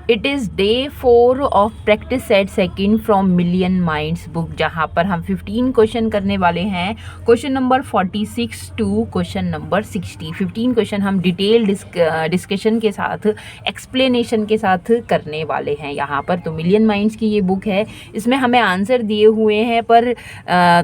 It is day 4 of practice set second from Million Minds book, जहाँ पर हम 15 question करने वाले हैं। Question number 46 to question number 60। 15 क्वेश्चन हम डिटेल डिस्कशन के साथ, एक्सप्लेनेशन के साथ करने वाले हैं यहाँ पर। तो मिलियन माइंड्स की ये बुक है, इसमें हमें आंसर दिए हुए हैं पर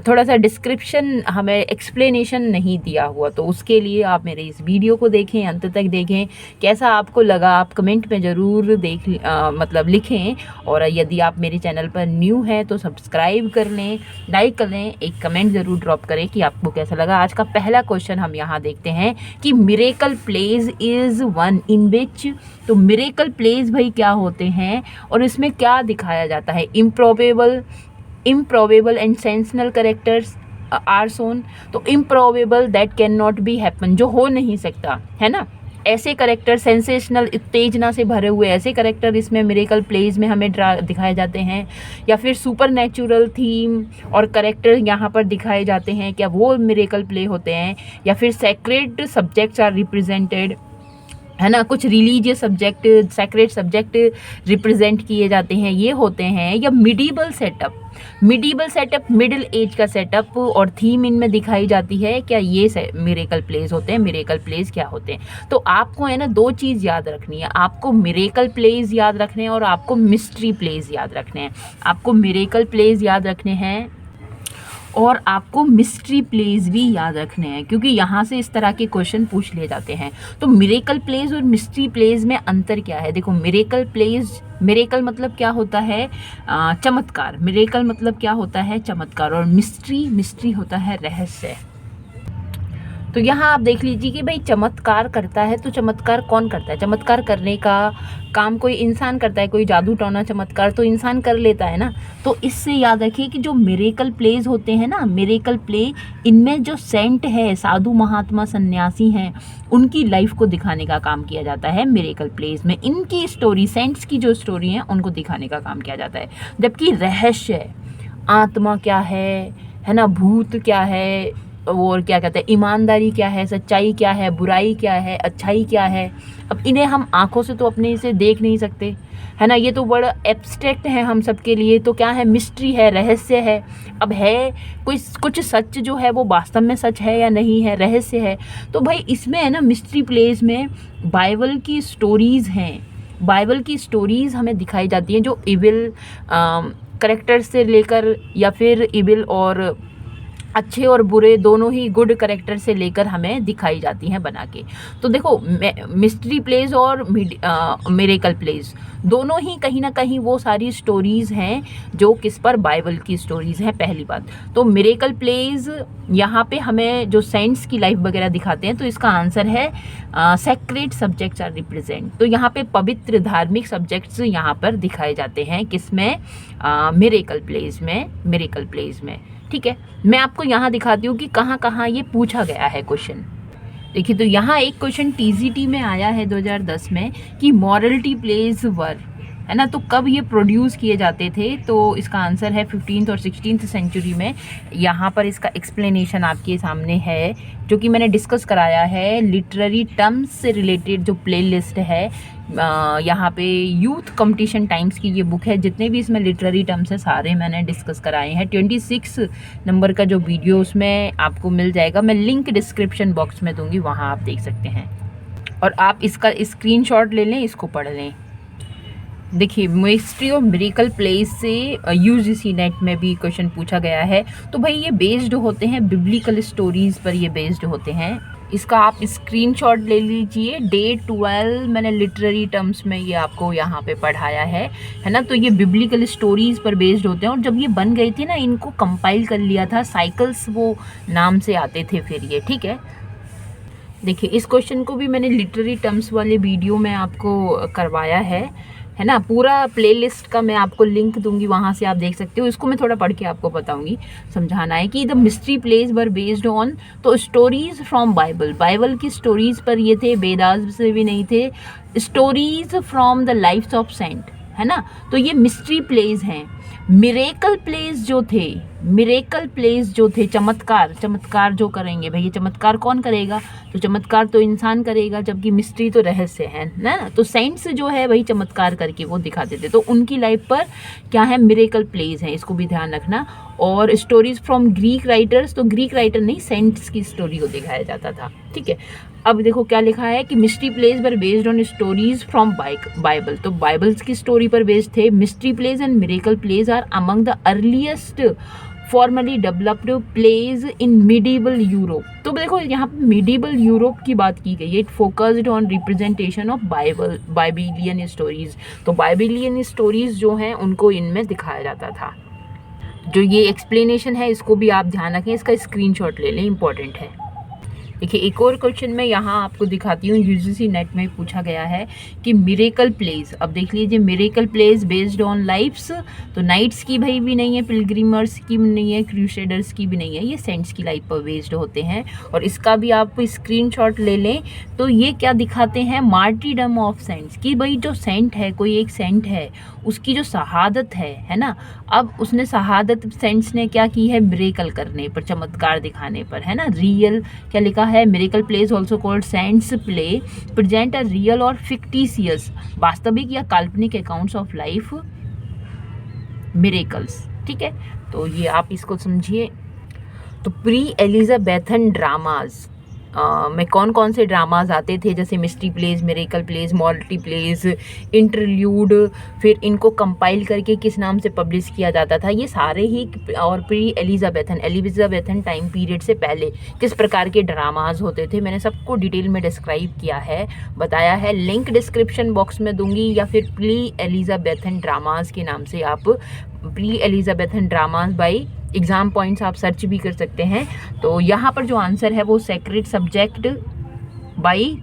थोड़ा सा डिस्क्रिप्शन, हमें एक्सप्लेनेशन नहीं दिया हुआ। तो उसके लिए आप मेरे इस वीडियो को देखें, अंत तक देखें। कैसा आपको लगा आप कमेंट में ज़रूर मतलब लिखें। और यदि आप मेरे चैनल पर न्यू हैं तो सब्सक्राइब कर लें, लाइक कर लें, एक कमेंट ज़रूर ड्रॉप करें कि आपको कैसा लगा। आज का पहला क्वेश्चन हम यहाँ देखते हैं कि miracle plays is one in which. तो मिरेकल प्लेज भाई क्या होते हैं और इसमें क्या दिखाया जाता है। इम्प्रोबेबल एंड सेंसनल कैरेक्टर्स आर सोन। तो improbable that can not be happen, जो हो नहीं सकता है ना, ऐसे करेक्टर, सेंसेशनल, उत्तेजना से भरे हुए ऐसे करेक्टर इसमें मिरेकल प्लेज में हमें दिखाए जाते हैं। या फिर सुपर नेचुरल थीम और करेक्टर यहाँ पर दिखाए जाते हैं, क्या वो मिरेकल प्ले होते हैं। या फिर सेक्रेड सब्जेक्ट्स आर रिप्रेजेंटेड, है ना, कुछ religious subject, sacred subject represent किए जाते हैं, ये होते हैं। या मिडीवल सेटअप, मिडिल एज का सेटअप और थीम इनमें दिखाई जाती है, क्या ये मिरेकल प्लेस होते हैं। मिरेकल प्लेस क्या होते हैं, तो आपको है ना दो चीज़ याद रखनी है। आपको मिरेकल प्लेस याद रखने हैं और आपको मिस्ट्री प्लेस याद रखने हैं। आपको मिरेकल प्लेस याद रखने हैं और आपको मिस्ट्री प्लेज भी याद रखने हैं, क्योंकि यहाँ से इस तरह के क्वेश्चन पूछ लिए जाते हैं। तो मिरेकल प्लेज और मिस्ट्री प्लेज में अंतर क्या है। देखो, मिरेकल मतलब क्या होता है, चमत्कार। मिरेकल मतलब क्या होता है, चमत्कार। और मिस्ट्री होता है रहस्य। तो यहाँ आप देख लीजिए कि भाई चमत्कार करता है, तो चमत्कार कौन करता है। चमत्कार करने का काम कोई इंसान करता है, कोई जादू टोना चमत्कार तो इंसान कर लेता है ना। तो इससे याद रखिए कि जो मिरेकल प्लेज होते हैं ना, मिरेकल प्ले, इनमें जो सेंट है, साधु महात्मा सन्यासी हैं, उनकी लाइफ को दिखाने का काम किया जाता है मिरेकल प्लेज में। इनकी स्टोरी, सेंट्स की जो स्टोरी है, उनको दिखाने का काम किया जाता है। जबकि रहस्य, आत्मा क्या है ना, भूत क्या है, और क्या कहते हैं, ईमानदारी क्या है, सच्चाई क्या है, बुराई क्या है, अच्छाई क्या है, अब इन्हें हम आंखों से तो अपने इसे देख नहीं सकते, है ना। ये तो बड़ा एब्स्ट्रैक्ट है हम सब के लिए। तो क्या है, मिस्ट्री है, रहस्य है। अब है कुछ सच जो है वो वास्तव में सच है या नहीं है, रहस्य है। तो भाई इसमें है ना, मिस्ट्री प्लेस में बाइबल की स्टोरीज़ हैं। बाइबल की स्टोरीज़ हमें दिखाई जाती हैं, जो इविल करेक्टर से लेकर, या फिर इविल और अच्छे और बुरे दोनों ही, गुड करेक्टर से लेकर हमें दिखाई जाती हैं बना के। तो देखो, मिस्ट्री प्लेज और मिरेकल प्लेज दोनों ही कहीं ना कहीं वो सारी स्टोरीज़ हैं जो किस पर, बाइबल की स्टोरीज़ हैं, पहली बात। तो मिरेकल प्लेज यहाँ पे हमें जो सेंट्स की लाइफ वगैरह दिखाते हैं, तो इसका आंसर है सेक्रेट सब्जेक्ट्स आर रिप्रेजेंट। तो यहाँ पे पवित्र धार्मिक सब्जेक्ट्स यहाँ पर दिखाए जाते हैं, किसमें, मिरेकल प्लेज में। ठीक है, मैं आपको यहाँ दिखाती हूँ कि कहाँ कहाँ ये पूछा गया है क्वेश्चन। देखिए, तो यहाँ एक क्वेश्चन टीजीटी में आया है 2010 में कि मॉरलिटी प्लेज वर, है ना। तो कब ये प्रोड्यूस किए जाते थे, तो इसका आंसर है 15th और 16th सेंचुरी में। यहाँ पर इसका एक्सप्लेनेशन आपके सामने है, जो कि मैंने डिस्कस कराया है। लिटरेरी टर्म्स से रिलेटेड जो प्लेलिस्ट है, यहाँ पे यूथ कंपटीशन टाइम्स की ये बुक है। जितने भी इसमें लिटरेरी टर्म्स हैं सारे मैंने डिस्कस कराए हैं। 26 नंबर का जो वीडियो उसमें आपको मिल जाएगा, मैं लिंक डिस्क्रिप्शन बॉक्स में दूंगी, वहाँ आप देख सकते हैं। और आप इसका स्क्रीनशॉट ले लें, इसको पढ़ लें। देखिए, मिस्ट्री ऑफ मिरेकल प्लेस से यूजीसी नेट में भी क्वेश्चन पूछा गया है। तो भाई ये बेस्ड होते हैं बिब्लिकल स्टोरीज़ पर, ये बेस्ड होते हैं। इसका आप स्क्रीनशॉट ले लीजिए। डे 12 मैंने लिटरेरी टर्म्स में ये आपको यहाँ पे पढ़ाया है ना। तो ये बिब्लिकल स्टोरीज़ पर बेस्ड होते हैं। और जब ये बन गई थी ना, इनको कंपाइल कर लिया था, साइकिल्स वो नाम से आते थे फिर ये, ठीक है। देखिए, इस क्वेश्चन को भी मैंने लिटरेरी टर्म्स वाले वीडियो में आपको करवाया है ना। पूरा प्लेलिस्ट का मैं आपको लिंक दूंगी, वहाँ से आप देख सकते हो। इसको मैं थोड़ा पढ़ के आपको बताऊंगी, समझाना है कि the mystery plays were based on, तो स्टोरीज फ्रॉम बाइबल की स्टोरीज पर ये थे, वेदास से भी नहीं थे। Stories from the lives of saint, है ना। तो ये मिस्ट्री प्लेज हैं। मिरेकल प्लेज जो थे, चमत्कार जो करेंगे भाई, ये चमत्कार कौन करेगा, तो चमत्कार तो इंसान करेगा, जबकि मिस्ट्री तो रहस्य है ना। तो सेंट्स जो है वही चमत्कार करके वो दिखाते थे, तो उनकी लाइफ पर क्या है, मिरेकल प्लेज हैं, इसको भी ध्यान रखना। और स्टोरीज फ्रॉम ग्रीक राइटर्स, तो ग्रीक राइटर नहीं, सेंट्स की स्टोरी को दिखाया जाता था, ठीक है। अब देखो क्या लिखा है कि mystery plays were based on stories from Bible, तो बाइबल्स की स्टोरी पर बेस्ड थे। Mystery plays and miracle plays are among the earliest formally developed plays in medieval Europe. तो देखो यहाँ पे मिडीवल यूरोप की बात की गई है। It focused on representation of biblical stories, तो बाइबिलियन स्टोरीज जो हैं उनको इनमें दिखाया जाता था। जो ये एक्सप्लेनेशन है इसको भी आप ध्यान रखें, इसका स्क्रीनशॉट ले लें, इंपॉर्टेंट है। देखिए एक और क्वेश्चन मैं यहाँ आपको दिखाती हूँ, यूजीसी नेट में पूछा गया है कि मिरेकल प्लेज, अब देख लीजिए, miracle plays based on lifes, तो नाइट्स की भाई भी नहीं है, पिलग्रिमर्स की भी नहीं है, क्रूसेडर्स की भी नहीं है, ये सेंट्स की लाइफ पर बेस्ड होते हैं। और इसका भी आप स्क्रीनशॉट ले लें। तो ये क्या दिखाते हैं, मार्टीडम ऑफ सेंट्स, कि भाई जो सेंट है, कोई एक सेंट है, उसकी जो शहादत है ना, अब उसने शहादत सेंट्स ने क्या की है, मिरेकल करने पर, चमत्कार दिखाने पर, है ना। रियल क्या लिखा है, miracle plays also called saints play present a real और फिक्टिशियस, वास्तविक या काल्पनिक अकाउंट्स ऑफ लाइफ मिरेकल्स, ठीक है। तो ये आप इसको समझिए। तो प्री एलिजाबेथन ड्रामाज में कौन कौन से ड्रामाज आते थे, जैसे mystery plays, miracle plays, multi plays, interlude, फिर इनको कंपाइल करके किस नाम से पब्लिश किया जाता था, ये सारे ही। और प्री एलिजाबेथन टाइम पीरियड से पहले किस प्रकार के ड्रामाज होते थे, मैंने सबको डिटेल में डिस्क्राइब किया है, बताया है। लिंक डिस्क्रिप्शन बॉक्स में दूंगी, या फिर प्री एलिजाबेथन ड्रामाज के नाम से आप pre Elizabethan dramas by exam points आप सर्च भी कर सकते हैं। तो यहाँ पर जो आंसर है वो sacred subject by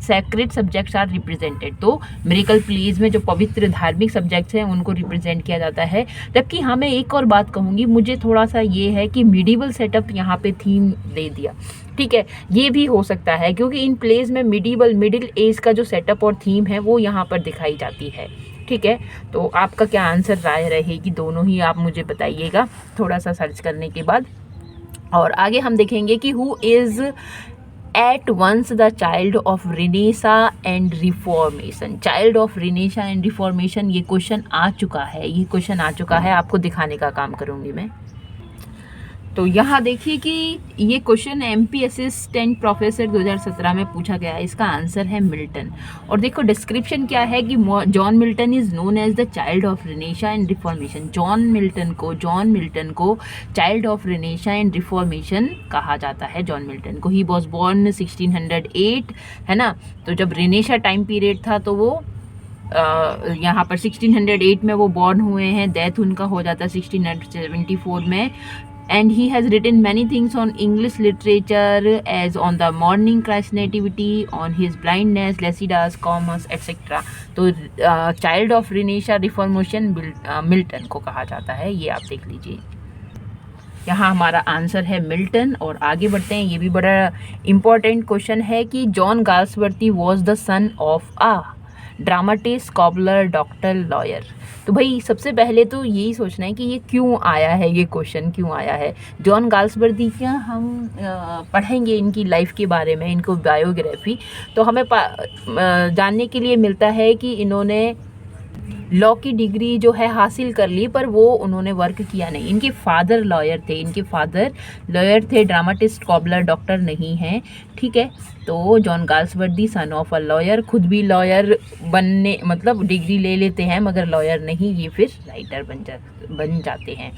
sacred subjects are represented, तो मिरेकल प्लेज में जो पवित्र धार्मिक सब्जेक्ट्स हैं उनको रिप्रेजेंट किया जाता है। जबकि हाँ मैं एक और बात कहूँगी, मुझे थोड़ा सा ये है कि मिडीवल सेटअप यहाँ पे थीम दे दिया, ठीक है, ये भी हो सकता है, क्योंकि इन प्लेज में मिडिल एज का जो सेटअप और थीम है वो यहाँ पर दिखाई जाती है, ठीक है। तो आपका क्या आंसर राय रहेगी, दोनों ही आप मुझे बताइएगा थोड़ा सा सर्च करने के बाद। और आगे हम देखेंगे कि who is at once the child of Renaissance and Reformation. Child of Renaissance and Reformation, ये क्वेश्चन आ चुका है, आपको दिखाने का काम करूँगी मैं। तो यहाँ देखिए कि ये क्वेश्चन एमपी असिस्टेंट प्रोफेसर 2017 में पूछा गया है, इसका आंसर है मिल्टन। और देखो डिस्क्रिप्शन क्या है कि John Milton is known as the child of Renaissance and Reformation. John Milton को child of Renaissance and Reformation कहा जाता है। जॉन मिल्टन को, ही वॉज बॉर्न 1608, है ना। तो जब रिनेसा टाइम पीरियड था तो वो यहाँ पर 1608 में वो बॉर्न हुए हैं, डेथ उनका हो जाता है 1674 में। And he has written many things on English literature, as on the morning Christ nativity, on his blindness, Lycidas, Comus, etc. तो child of renaissance reformation Milton को कहा जाता है, ये आप देख लीजिए। यहाँ हमारा आंसर है मिल्टन। और आगे बढ़ते हैं, ये भी बड़ा इम्पॉर्टेंट क्वेश्चन है कि John Galsworthy was the son of a dramatist, scholar, doctor, lawyer. तो भाई सबसे पहले तो यही सोचना है कि ये क्यों आया है, ये क्वेश्चन क्यों आया है। जॉन गाल्सवर्दी क्या हम पढ़ेंगे इनकी लाइफ के बारे में, इनको बायोग्राफी, तो हमें जानने के लिए मिलता है कि इन्होंने लॉ की डिग्री जो है हासिल कर ली, पर वो उन्होंने वर्क किया नहीं। इनके फादर लॉयर थे, ड्रामाटिस्ट, कॉबलर, डॉक्टर नहीं हैं, ठीक है। तो John Galsworthy son of a lawyer, खुद भी लॉयर बनने मतलब डिग्री ले लेते हैं मगर लॉयर नहीं, ये फिर राइटर बन जाते हैं।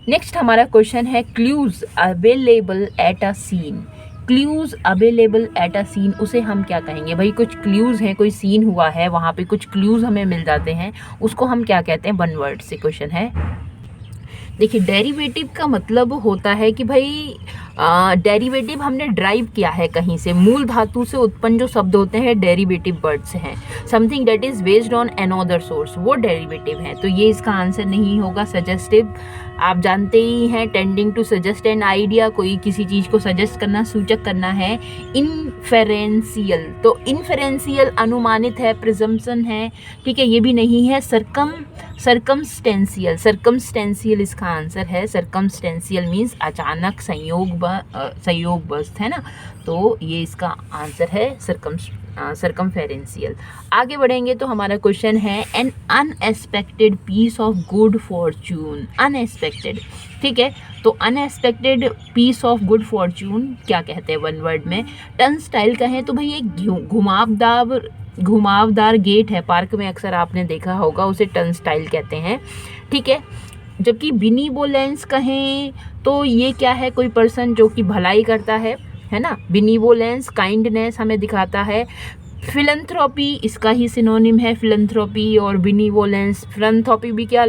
नेक्स्ट हमारा क्वेश्चन है clues available at a scene. Clues available at a scene, उसे हम क्या कहेंगे भाई। कुछ क्लूज हैं, कोई सीन हुआ है, वहाँ पे कुछ क्लूज हमें मिल जाते हैं, उसको हम क्या कहते हैं। 1 वर्ड से क्वेश्चन है। देखिए डेरिवेटिव का मतलब होता है कि भाई डेरिवेटिव हमने ड्राइव किया है कहीं से, मूल धातु से उत्पन्न जो शब्द होते हैं डेरिवेटिव वर्ड्स हैं। Something that is based on another source, वो डेरिवेटिव है। तो ये इसका आंसर नहीं होगा। सजेस्टिव आप जानते ही हैं, tending to suggest an idea, कोई किसी चीज़ को सजेस्ट करना, सूचक करना है। इनफेरेंशियल, तो इनफेरेंशियल अनुमानित है, प्रिजम्पशन है, ठीक है, ये भी नहीं है। सर्कमस्टेंशियल, सर्कमस्टेंशियल इसका आंसर है। सर्कमस्टेंशियल मीन्स अचानक, संयोगवश, है ना, तो ये इसका आंसर है सर्कमफेरेंशियल। आगे बढ़ेंगे तो हमारा क्वेश्चन है an unexpected piece of good fortune. Unexpected, ठीक है, तो unexpected piece of good fortune क्या कहते हैं वन वर्ड में? टर्न स्टाइल कहें तो भाई एक घुमावदार गेट है, पार्क में अक्सर आपने देखा होगा, उसे टर्न स्टाइल कहते हैं, ठीक है। जबकि बिनीवोलेंस कहें तो ये क्या है? कोई पर्सन जो कि भलाई करता है ना। बिनीवोलेंस काइंडनेस हमें दिखाता है। फिलंथ्रॉपी इसका ही सिनोनिम है, फिलंथ्रॉपी और बिनीवोलेंस। फिलंथ्रॉपी भी क्या,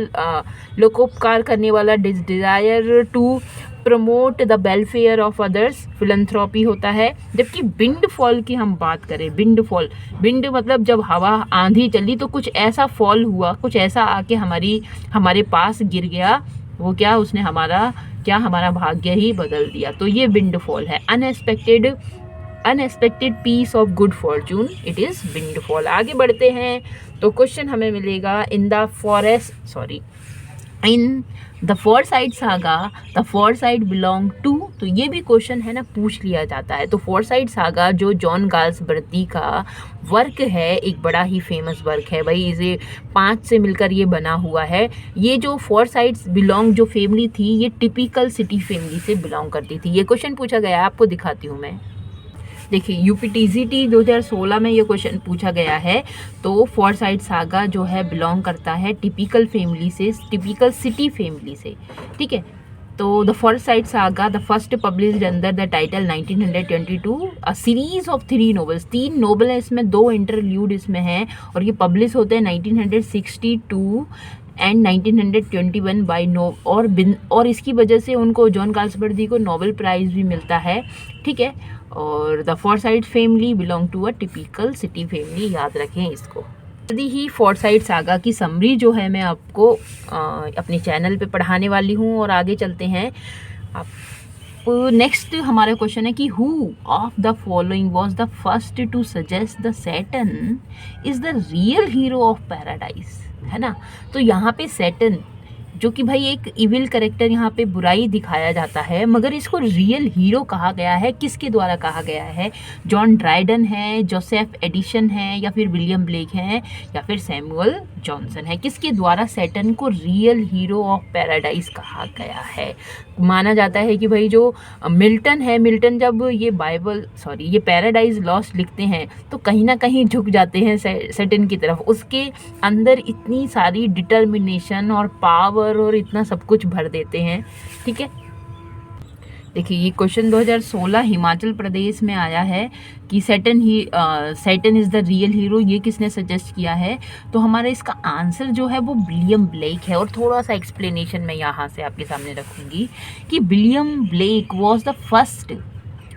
लोकोपकार करने वाला, desire to promote the welfare of others, philanthropy होता है। जबकि विंड फॉल की हम बात करें, विंड फॉल, विंड मतलब जब हवा आंधी चली तो कुछ ऐसा फॉल हुआ, कुछ ऐसा आके हमारे पास गिर गया, वो क्या, उसने हमारा भाग्य ही बदल दिया, तो ये विंड फॉल है। Unexpected piece of good fortune, it is windfall. आगे बढ़ते हैं तो क्वेश्चन हमें मिलेगा in the Forsyte Saga the Forsyte belong to, तो ये भी क्वेश्चन है ना, पूछ लिया जाता है। तो फोरसाइट सागा जो जॉन गाल्सबर्दी का वर्क है, एक बड़ा ही फेमस वर्क है भाई, इसे 5 से मिलकर ये बना हुआ है। ये जो फोरसाइट्स बिलोंग जो फैमिली थी, ये टिपिकल सिटी फैमिली से बिलोंग करती थी। ये क्वेश्चन पूछा गया है, आपको दिखाती हूँ मैं। देखिए यूपीटीजीटी 2016 में ये क्वेश्चन पूछा गया है। तो फोरसाइट सागा जो है बिलोंग करता है टिपिकल फैमिली से, टिपिकल सिटी फैमिली से, ठीक है। तो the Forsyte Saga the first published under the title 1922, a series of 3 novels. 3 novel है इसमें, 2 इंटरल्यूड इसमें हैं, और ये पब्लिश होते हैं 1962 एंड 1921 बाय और इसकी वजह से उनको, जॉन गाल्सबर्दी को नोबेल प्राइज़ भी मिलता है, ठीक है। और the Forsyte family belong to a typical city family, याद रखें इसको। यदि ही फोरसाइट सागा की समरी जो है मैं आपको अपने चैनल पे पढ़ाने वाली हूँ। और आगे चलते हैं। आप नेक्स्ट हमारा क्वेश्चन है कि who of the following was the first to suggest the Satan is the real hero of Paradise, है ना। तो यहाँ पे सैटर्न जो कि भाई एक इविल कैरेक्टर, यहाँ पे बुराई दिखाया जाता है, मगर इसको रियल हीरो कहा गया है। किसके द्वारा कहा गया है? जॉन ड्राइडन है, जोसेफ एडिसन है, या फिर विलियम ब्लेक है, या फिर सैमुअल जॉनसन है। किसके द्वारा सैटर्न को रियल हीरो ऑफ पैराडाइज कहा गया है? माना जाता है कि भाई जो मिल्टन है, मिल्टन जब ये पैराडाइज लॉस्ट लिखते हैं तो कहीं ना कहीं झुक जाते हैं सैटर्न की तरफ। उसके अंदर इतनी सारी डिटर्मिनेशन और पावर और इतना सब कुछ भर देते हैं, ठीक है। देखिए ये क्वेश्चन 2016 हिमाचल प्रदेश में आया है कि Saturn is the real hero, ये किसने सजेस्ट किया है? तो हमारा इसका आंसर जो है वो विलियम ब्लेक है। और थोड़ा सा एक्सप्लेनेशन मैं यहाँ से आपके सामने रखूँगी कि William Blake was the first,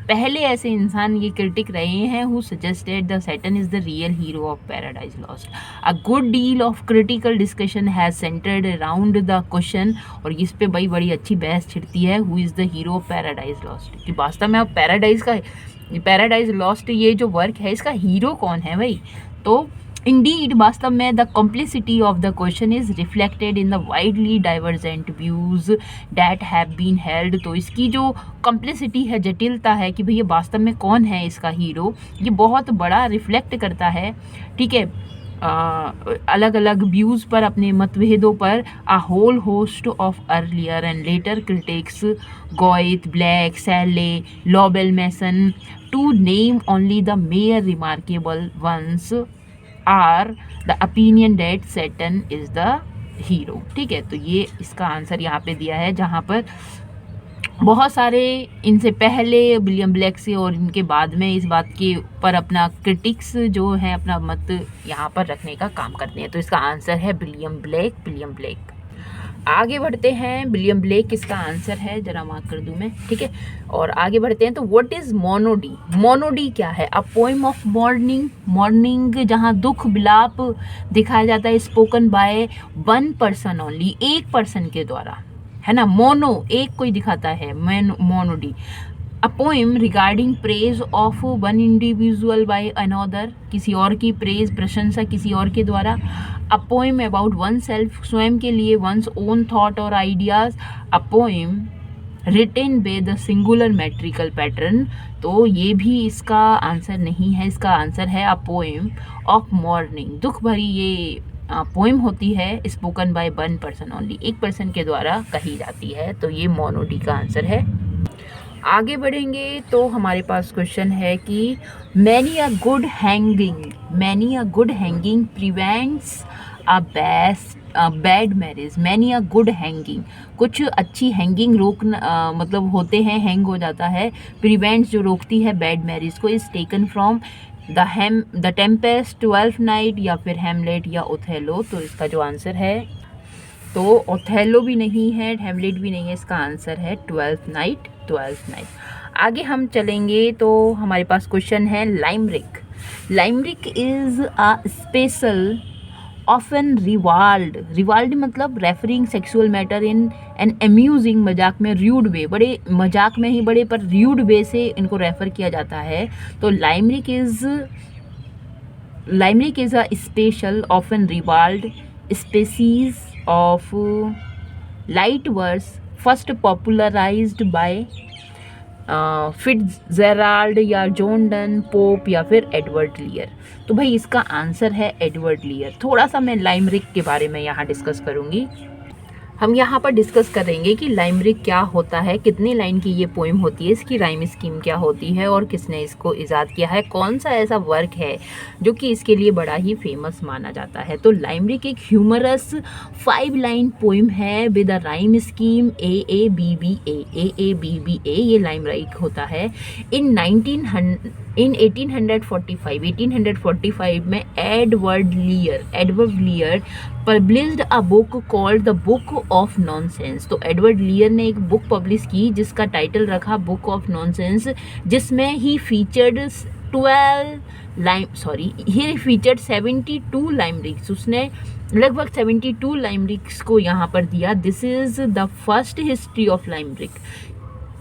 पहले ऐसे इंसान ये क्रिटिक रहे हैं who suggested the Satan is the real hero of paradise lost. A good deal of critical discussion has centred around the question, और इस पे भाई बड़ी अच्छी बहस छिड़ती है, who is the hero of paradise lost, कि वास्तव में अब पैराडाइज लॉस्ट ये जो वर्क है इसका हीरो कौन है भाई। तो Indeed, वास्तव में the complexity of the question is reflected in the widely divergent views that have been held। तो इसकी जो complexity है, जटिलता है कि भैया वास्तव में कौन है इसका हीरो, ये बहुत बड़ा रिफ्लेक्ट करता है, ठीक है, अलग अलग व्यूज़ पर, अपने मतभेदों पर। A whole host of earlier and later critics, Goethe, Blake, Shelley, लॉबेल Masson, to name only the more remarkable ones, are the opinion that Satan is the hero, ठीक है। तो ये इसका आंसर यहाँ पे दिया है, जहाँ पर बहुत सारे इनसे पहले विलियम ब्लेक से और इनके बाद में इस बात के ऊपर अपना क्रिटिक्स जो है अपना मत यहाँ पर रखने का काम करते हैं। तो इसका आंसर है विलियम ब्लेक। आगे बढ़ते हैं। विलियम ब्लेक इसका आंसर है, जरा मार्क कर दूं मैं, ठीक है। और आगे बढ़ते हैं। तो व्हाट इज मोनोडी? मोनोडी क्या है? अ पोएम ऑफ मॉर्निंग, जहाँ दुख विलाप दिखाया जाता है, spoken by one person only, एक पर्सन के द्वारा, है ना। मोनो एक कोई दिखाता है, monody. A poem regarding praise of one individual by another, किसी और की प्रेज प्रशंसा किसी और के द्वारा। A poem about one self, स्वयं के लिए, वंस ओन थॉट और ideas. A poem written by the singular metrical pattern, तो ये भी इसका आंसर नहीं है। इसका आंसर है अ पोएम ऑफ मॉर्निंग। दुख भरी ये पोएम होती है spoken by one person only, एक पर्सन के द्वारा कही जाती है, तो ये मोनोडी का आंसर है। आगे बढ़ेंगे तो हमारे पास क्वेश्चन है कि many a good hanging prevents a bad marriage. Many a good hanging, कुछ अच्छी हैंगिंग मतलब होते हैं, हैंग हो जाता है। प्रिवेंट्स जो रोकती है बैड मैरिज को, is taken from the Tempest, twelfth night, या फिर हेमलेट या ओथेलो। तो इसका जो आंसर है, तो ओथेलो भी नहीं है, हेमलेट भी नहीं है, इसका आंसर है ट्वेल्थ नाइट। आगे हम चलेंगे तो हमारे पास क्वेश्चन है limerick is a special often ribald मतलब referring sexual matter in an amusing, मजाक में, र्यूड वे, बड़े मजाक में ही बड़े पर र्यूड वे से इनको रेफर किया जाता है। तो limerick is a special often ribald species of light verse first popularised by Fitzgerald या जॉन डन, पोप या फिर एडवर्ड लियर। तो भाई इसका आंसर है एडवर्ड लियर। थोड़ा सा मैं लाइमरिक के बारे में यहाँ डिस्कस करूँगी। हम यहाँ पर डिस्कस करेंगे कि लाइमरिक क्या होता है, कितनी लाइन की ये पोएम होती है, इसकी राइम स्कीम क्या होती है और किसने इसको इजाद किया है, कौन सा ऐसा वर्क है जो कि इसके लिए बड़ा ही फेमस माना जाता है। तो लाइमरिक एक ह्यूमरस 5 लाइन पोएम है with a rhyme scheme AABBA। ये लाइमरिक होता है। इन 1845 में Edward लियर published a book called the book of nonsense. तो एडवर्ड लियर ने एक बुक पब्लिश की जिसका टाइटल रखा बुक ऑफ नॉनसेंस, जिसमें ही फीचर्ड 72 लाइमरिक्स। उसने लगभग 72 लाइमरिक्स को यहाँ पर दिया। This is the first history of लाइमरिक।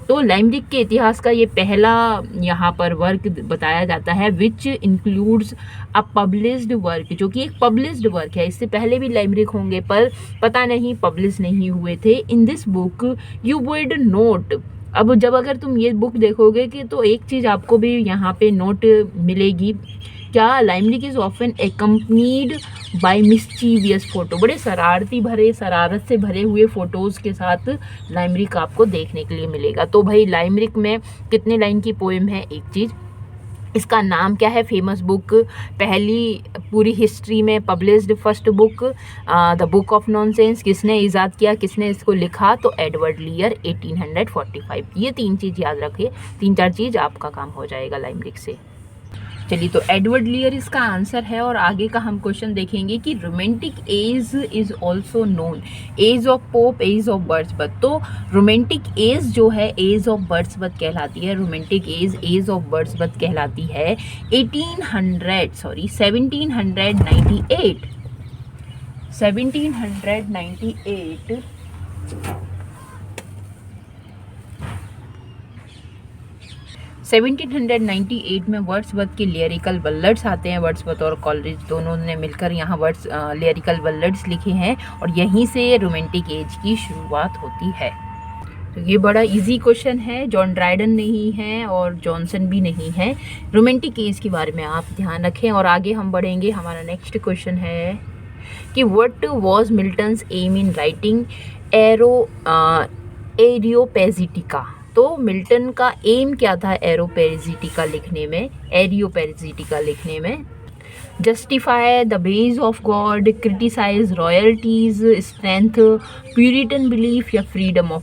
तो लाइमरिक के इतिहास का ये पहला यहाँ पर वर्क बताया जाता है, which includes a published work, जो कि एक पब्लिश्ड वर्क है। इससे पहले भी लाइमरिक होंगे पर पता नहीं पब्लिश नहीं हुए थे। In this book you would note, अब जब अगर तुम ये बुक देखोगे कि तो एक चीज़ आपको भी यहाँ पे नोट मिलेगी, क्या, limerick is often accompanied by mischievous photo. बड़े शरारत से भरे हुए फोटोज़ के साथ लाइमरिक आपको देखने के लिए मिलेगा। तो भाई लाइमरिक में कितने लाइन की पोएम है, एक चीज़, इसका नाम क्या है, फेमस बुक, पहली पूरी हिस्ट्री में published first book, the book of nonsense, किसने ईजाद किया, किसने इसको लिखा, तो एडवर्ड लियर 1845। ये 3 चीज़ याद रखिए, 3-4 चीज़ आपका काम हो जाएगा लाइमरिक से। चलिए, तो एडवर्ड लियर इसका आंसर है। और आगे का हम क्वेश्चन देखेंगे कि romantic age is also known, age of Pope, age of Wordsworth. तो रोमांटिक एज जो है एज ऑफ बर्ड्सवर्थ कहलाती है। रोमांटिक एज ऑफ बर्ड्सवर्थ कहलाती है 1798 1798 में वर्ड्सवर्थ के लियरिकल बल्लड्स आते हैं। वर्ड्सवर्थ और कॉलरिज दोनों ने मिलकर यहाँ लियरिकल बल्लड्स लिखे हैं और यहीं से रोमांटिक एज की शुरुआत होती है। तो ये बड़ा इजी क्वेश्चन है। जॉन ड्राइडन नहीं है और जॉनसन भी नहीं है। रोमांटिक एज के बारे में आप ध्यान रखें। और आगे हम बढ़ेंगे। हमारा नेक्स्ट क्वेश्चन है कि what was Milton's aim in writing Areopagitica. तो मिल्टन का एम क्या था एरियोपैजिटिका लिखने में, justify the ways of God, criticise royalties, strength, Puritan belief या फ्रीडम ऑफ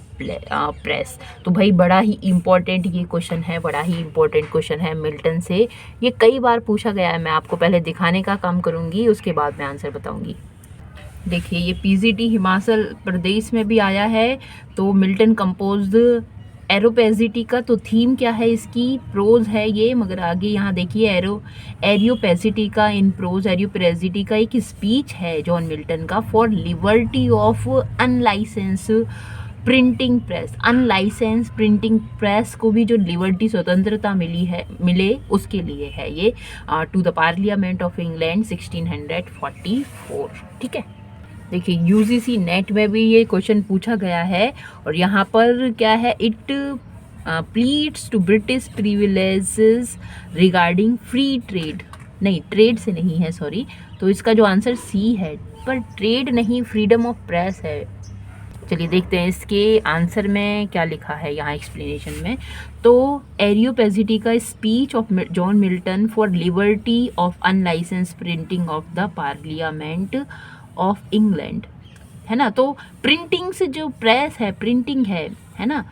प्रेस। तो भाई बड़ा ही इंपॉर्टेंट ये क्वेश्चन है, बड़ा ही इंपॉर्टेंट क्वेश्चन है मिल्टन से। ये कई बार पूछा गया है। मैं आपको पहले दिखाने का काम करूँगी, उसके बाद मैं आंसर बताऊँगी। देखिए, ये पीजीटी हिमाचल प्रदेश में भी आया है। तो मिल्टन कंपोज्ड एरोपैजिटिका। तो थीम क्या है इसकी, प्रोज है ये, मगर आगे यहाँ देखिए एरियोपैजिटिका इन प्रोज। एरियोपैजिटिका एक स्पीच है जॉन मिल्टन का for liberty of unlicensed printing press, unlicensed printing press को भी जो लिबर्टी स्वतंत्रता मिले उसके लिए है ये, to the Parliament of England 1644। ठीक है, देखिए यूजीसी नेट में भी ये क्वेश्चन पूछा गया है और यहाँ पर क्या है, it pleads to British privileges regarding free trade, नहीं ट्रेड से नहीं है सॉरी, तो इसका जो आंसर सी है, पर ट्रेड नहीं फ्रीडम ऑफ प्रेस है। चलिए देखते हैं इसके आंसर में क्या लिखा है यहाँ एक्सप्लेनेशन में। तो एरियोपेजिटी का speech of John Milton for liberty of unlicensed printing of the Parliament of England, है ना। तो प्रिंटिंग से जो प्रेस है, प्रिंटिंग है ना,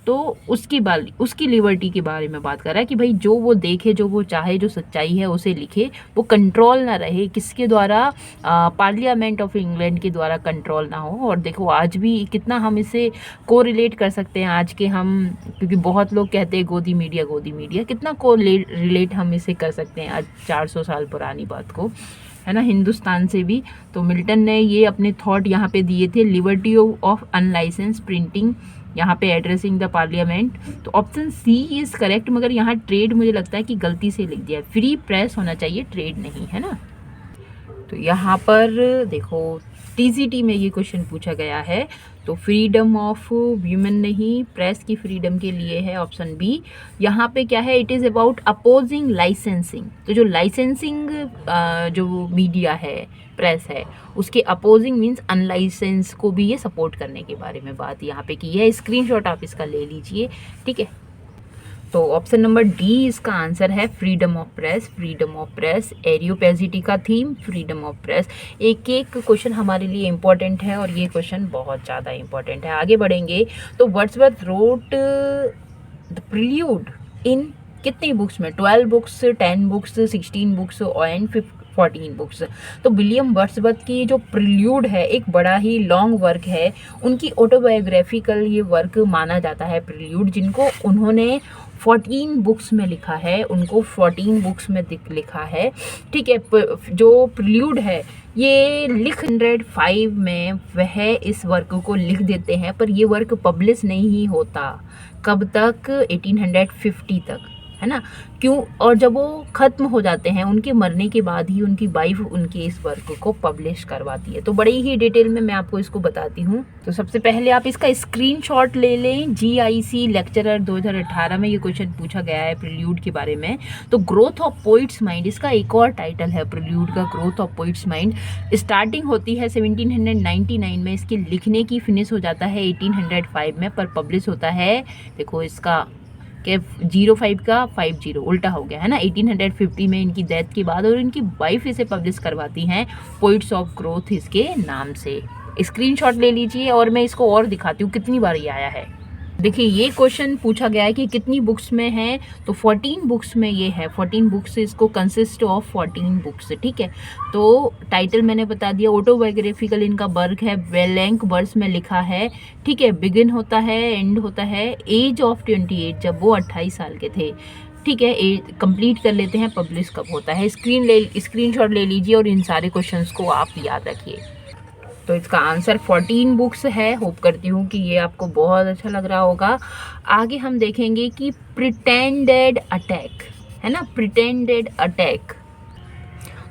तो उसकी लिबर्टी के बारे में बात कर रहा है कि भाई जो वो देखे, जो वो चाहे, जो सच्चाई है उसे लिखे, वो कंट्रोल ना रहे किसके द्वारा, पार्लियामेंट ऑफ इंग्लैंड के द्वारा कंट्रोल ना हो। और देखो आज भी कितना हम इसे को रिलेट कर सकते हैं आज के हम, क्योंकि बहुत लोग कहते हैं गोदी मीडिया, कितना को रिलेट हम इसे कर सकते हैं आज 400 साल पुरानी बात को, है ना, हिंदुस्तान से भी। तो मिल्टन ने ये अपने थॉट यहाँ पे दिए थे, लिबर्टी ऑफ अनलाइसेंस प्रिंटिंग, यहाँ पे एड्रेसिंग द पार्लियामेंट। तो ऑप्शन सी इज़ करेक्ट, मगर यहाँ ट्रेड मुझे लगता है कि गलती से लिख दिया है, फ्री प्रेस होना चाहिए, ट्रेड नहीं, है ना। तो यहाँ पर देखो टीजीटी में ये क्वेश्चन पूछा गया है, तो फ्रीडम ऑफ व्यूमेन नहीं, प्रेस की फ्रीडम के लिए है ऑप्शन बी। यहाँ पे क्या है, it is about opposing licensing, तो जो लाइसेंसिंग जो मीडिया है, प्रेस है, उसके अपोजिंग मीन्स अनलाइसेंस को भी ये सपोर्ट करने के बारे में बात यहाँ पे की है। स्क्रीनशॉट आप इसका ले लीजिए, ठीक है। तो ऑप्शन नंबर डी इसका आंसर है, freedom of press, freedom of press, Areopagitica theme freedom of press. एक एक क्वेश्चन हमारे लिए इम्पोर्टेंट है और ये क्वेश्चन बहुत ज़्यादा इम्पोर्टेंट है। आगे बढ़ेंगे तो वर्ड्सवर्थ रोट द प्रिल्यूड इन कितनी बुक्स में, 12 books, 10 books, 16 books and 14 books. तो विलियम वर्ड्सवर्थ की जो प्रिल्यूड है एक बड़ा ही लॉन्ग वर्क है, उनकी ऑटोबायोग्राफिकल ये वर्क माना जाता है प्रिल्यूड, जिनको उन्होंने 14 बुक्स में लिखा है, उनको 14 बुक्स में लिखा है, ठीक है। जो प्रिल्यूड है ये लिख 105 में वह इस वर्क को लिख देते हैं, पर ये वर्क पब्लिश नहीं होता, कब तक, 1850 तक, है ना। क्यों, और जब वो ख़त्म हो जाते हैं उनके मरने के बाद ही उनकी वाइफ उनके इस वर्क को पब्लिश करवाती है। तो बड़ी ही डिटेल में मैं आपको इसको बताती हूँ। तो सबसे पहले आप इसका स्क्रीनशॉट ले लें। GIC लेक्चरर 2018 में ये क्वेश्चन पूछा गया है प्रिल्यूड के बारे में। तो ग्रोथ ऑफ पोइट्स माइंड इसका एक और टाइटल है प्रिल्यूड का, growth of poets mind. Starting होती है 1799 में, इसके लिखने की फिनिश हो जाता है 1805 में, पर पब्लिश होता है, देखो इसका कि 05 का 50 उल्टा हो गया, है ना, 1850 में इनकी डेथ के बाद, और इनकी वाइफ इसे पब्लिश करवाती हैं पोइट्स ऑफ ग्रोथ इसके नाम से। स्क्रीनशॉट ले लीजिए और मैं इसको और दिखाती हूँ कितनी बार ये आया है। देखिए ये क्वेश्चन पूछा गया है कि कितनी बुक्स में है, तो 14 बुक्स में ये है, 14 बुक्स इसको कंसिस्ट ऑफ 14 बुक्स, ठीक है। तो टाइटल मैंने बता दिया, ऑटोबायोग्राफिकल इनका वर्क है, ब्लैंक वर्स में लिखा है, ठीक है। बिगिन होता है, एंड होता है एज ऑफ 28, जब वो 28 साल के थे, ठीक है। कंप्लीट कर लेते हैं, पब्लिश कब होता है। स्क्रीनशॉट ले लीजिए और इन सारे क्वेश्चंस को आप याद रखिए। तो इसका आंसर 14 बुक्स है। होप करती हूँ कि ये आपको बहुत अच्छा लग रहा होगा। आगे हम देखेंगे कि प्रिटेंडेड अटैक, है ना, प्रिटेंडेड अटैक।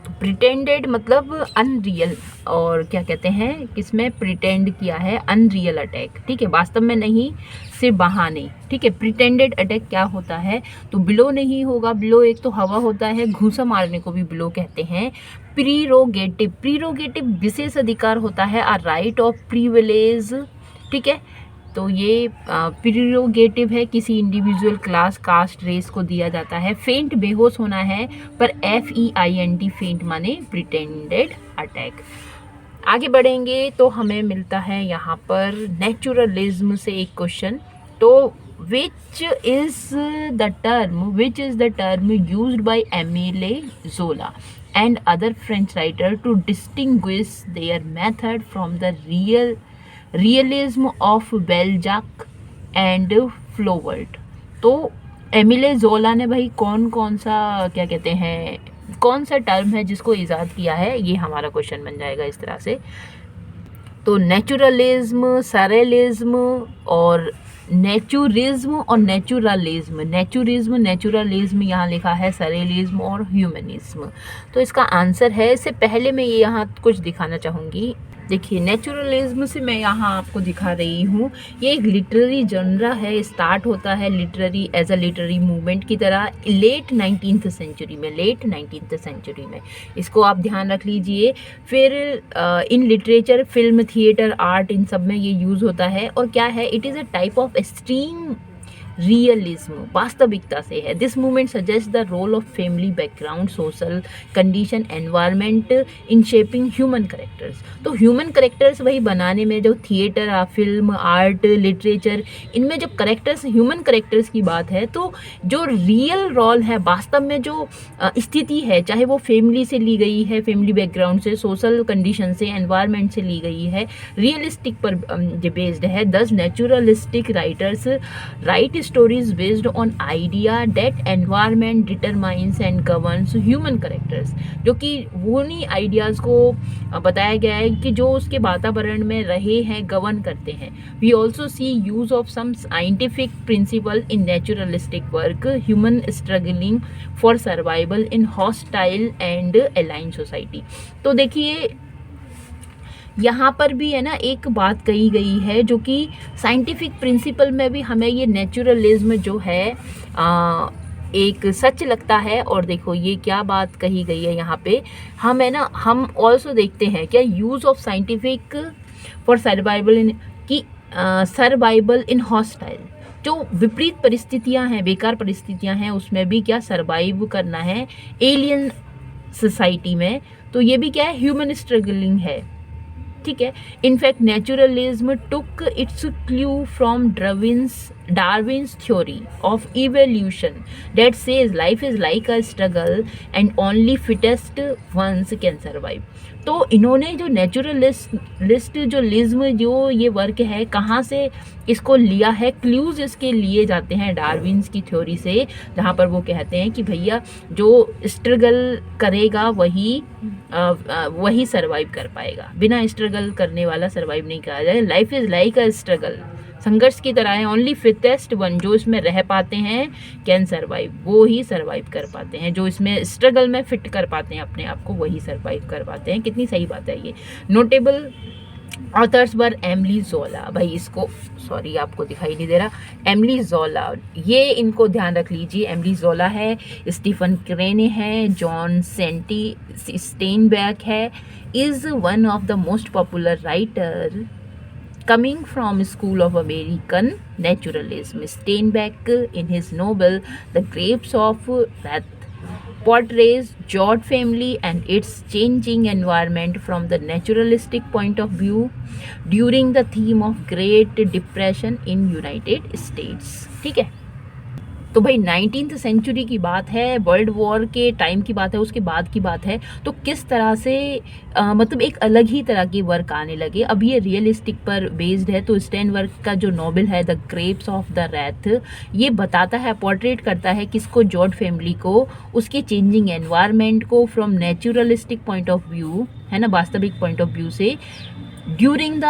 तो प्रिटेंडेड मतलब अनरियल, और क्या कहते हैं, किसमें प्रिटेंड किया है, अनरियल अटैक, ठीक है, वास्तव में नहीं, सिर्फ बहाने, ठीक है। प्रिटेंडेड अटैक क्या होता है, तो ब्लो नहीं होगा, ब्लो एक तो हवा होता है, घूसा मारने को भी ब्लो कहते हैं। प्रीरोगेटिव विशेष अधिकार होता है, आ राइट ऑफ प्रिविलेज, ठीक है। तो ये प्रीरोगेटिव है, किसी इंडिविजुअल, क्लास, कास्ट, रेस को दिया जाता है। फेंट बेहोश होना है, पर FEINT फेंट माने प्रिटेंडेड अटैक। आगे बढ़ेंगे तो हमें मिलता है यहाँ पर नेचुरलिज्म से एक क्वेश्चन। तो which is the term used by Émile Zola and other French writer to distinguish their method from the realism of Balzac and Flaubert। तो एमिले जोला ने भाई कौन सा, क्या कहते हैं, कौन सा टर्म है जिसको ईजाद किया है, ये हमारा क्वेश्चन बन जाएगा इस तरह से। तो नेचुरलिज्म, सरेलिज्म और नेचुरिज्म और नेचुरलिज्म यहाँ लिखा है, सरेलिज्म और ह्यूमनिज्म। तो इसका आंसर है, इससे पहले मैं ये यहाँ कुछ दिखाना चाहूँगी। देखिए, नेचुरलिज्म से मैं यहाँ आपको दिखा रही हूँ, ये एक लिटरेरी जनरा है, स्टार्ट होता है literary age a literary movement की तरह लेट 19th सेंचुरी में। इसको आप ध्यान रख लीजिए। फिर in literature, film, theatre, art, इन सब में ये यूज़ होता है। और क्या है, it is a type of extreme realism, वास्तविकता से है। This movement suggest the role of family background, social condition, environment in shaping human characters. तो ह्यूमन करेक्टर्स वही बनाने में, जो थिएटर, फिल्म, आर्ट, लिटरेचर, इनमें जो करेक्टर्स, ह्यूमन करेक्टर्स की बात है, तो जो रियल रोल है, वास्तव में जो स्थिति है, चाहे वो फैमिली से ली गई है, फैमिली बैकग्राउंड से, सोशल कंडीशन से, एनवायरनमेंट से ली गई है, रियलिस्टिक पर बेस्ड है। दस naturalistic writers right stories based on idea that environment determines and governs human characters, जो कि उन्हीं आइडियाज़ को बताया गया है कि जो उसके वातावरण में रहे हैं, गवर्न करते हैं। We also see use of some scientific principle in naturalistic work, human struggling for survival in hostile and alien society. तो देखिए, यहाँ पर भी है ना एक बात कही गई है, जो कि साइंटिफिक प्रिंसिपल में भी हमें ये नेचुरलिज्म जो है एक सच लगता है। और देखो ये क्या बात कही गई है यहाँ पे, हम है ना, हम ऑल्सो देखते हैं क्या, use of scientific for survival इन, की सर्वाइवल इन हॉस्टाइल, जो विपरीत परिस्थितियाँ हैं, बेकार परिस्थितियाँ हैं, उसमें भी क्या सर्वाइव करना है एलियन सोसाइटी में। तो ये भी क्या है, ह्यूमन स्ट्रगलिंग है, ठीक है। In fact naturalism took its clue from Darwin's theory of evolution that says life is like a struggle and only fittest ones can survive. तो इन्होंने जो नेचुरलिस्ट जो लिज्म, जो ये वर्क है, कहाँ से इसको लिया है, क्लूज इसके लिए जाते हैं डार्विन्स की थ्योरी से, जहाँ पर वो कहते हैं कि भैया जो स्ट्रगल करेगा वही सर्वाइव कर पाएगा, बिना स्ट्रगल करने वाला सर्वाइव नहीं करा जाए। Life is like a struggle, संघर्ष की तरह है। ओनली फिटेस्ट वन, जो इसमें रह पाते हैं, कैन सर्वाइव, वो ही सर्वाइव कर पाते हैं। जो इसमें स्ट्रगल में फिट कर पाते हैं अपने आप को, वही सर्वाइव कर पाते हैं। कितनी सही बात है ये। नोटेबल ऑथर्स वर एमिली जोला, भाई इसको सॉरी आपको दिखाई नहीं दे रहा, एमिली जोला, ये इनको ध्यान रख लीजिए। एमिली जोला है, स्टीफन क्रेने है, जॉन स्टेनबैक है, is one of the most popular writer coming from school of American naturalism. Steinbeck in his novel The Grapes of Wrath portrays George family and its changing environment from the naturalistic point of view during the theme of Great Depression in United States. ठीक है, तो भाई 19th century की बात है, world war के time की बात है, उसके बाद की बात है। तो किस तरह से मतलब एक अलग ही तरह के वर्क आने लगे। अब ये रियलिस्टिक पर बेस्ड है। तो स्टेनबर्ग का जो नॉवेल है the Grapes of the Wrath, ये बताता है, पोर्ट्रेट करता है किसको, जॉर्ज फैमिली को, उसके चेंजिंग एनवायरनमेंट को from naturalistic point of view, है ना, वास्तविक पॉइंट ऑफ व्यू से, during the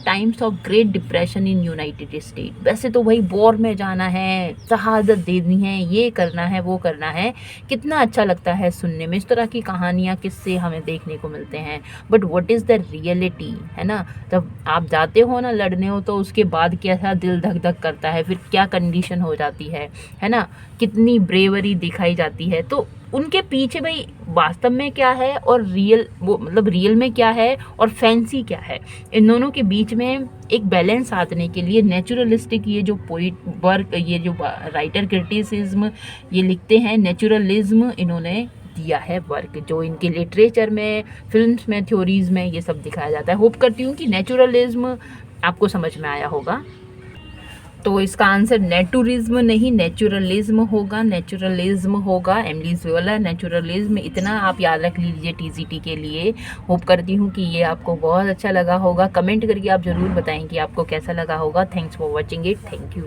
times of great depression in United state. वैसे तो भाई वॉर में जाना है, शहादत देनी है, ये करना है, वो करना है, कितना अच्छा लगता है सुनने में, इस तरह की कहानियाँ, किस्से हमें देखने को मिलते हैं। But what is the reality, है ना, जब आप जाते हो ना लड़ने हो, तो उसके बाद कैसा दिल धक धक करता है, फिर क्या कंडीशन हो जाती है ना, कितनी ब्रेवरी दिखाई जाती है। तो उनके पीछे भाई वास्तव में क्या है और रियल, वो मतलब रियल में क्या है और फैंसी क्या है, इन दोनों के बीच में एक बैलेंस साधने के लिए नेचुरलिस्टिक ये जो पोइट वर्क, ये जो राइटर क्रिटिसिज्म ये लिखते हैं, नेचुरलिज्म इन्होंने दिया है वर्क, जो इनके लिटरेचर में, फिल्म्स में, थ्योरीज में ये सब दिखाया जाता है। होप करती हूँ कि नेचुरलिज्म आपको समझ में आया होगा। तो इसका आंसर नेटूरिज्म नहीं नेचुरलिज्म होगा, एमिली जोला नेचुरलिज्म, इतना आप याद रख लीजिए टीजीटी के लिए। होप करती हूँ कि ये आपको बहुत अच्छा लगा होगा। कमेंट करके आप ज़रूर बताएं कि आपको कैसा लगा होगा। Thanks for watching it, thank you.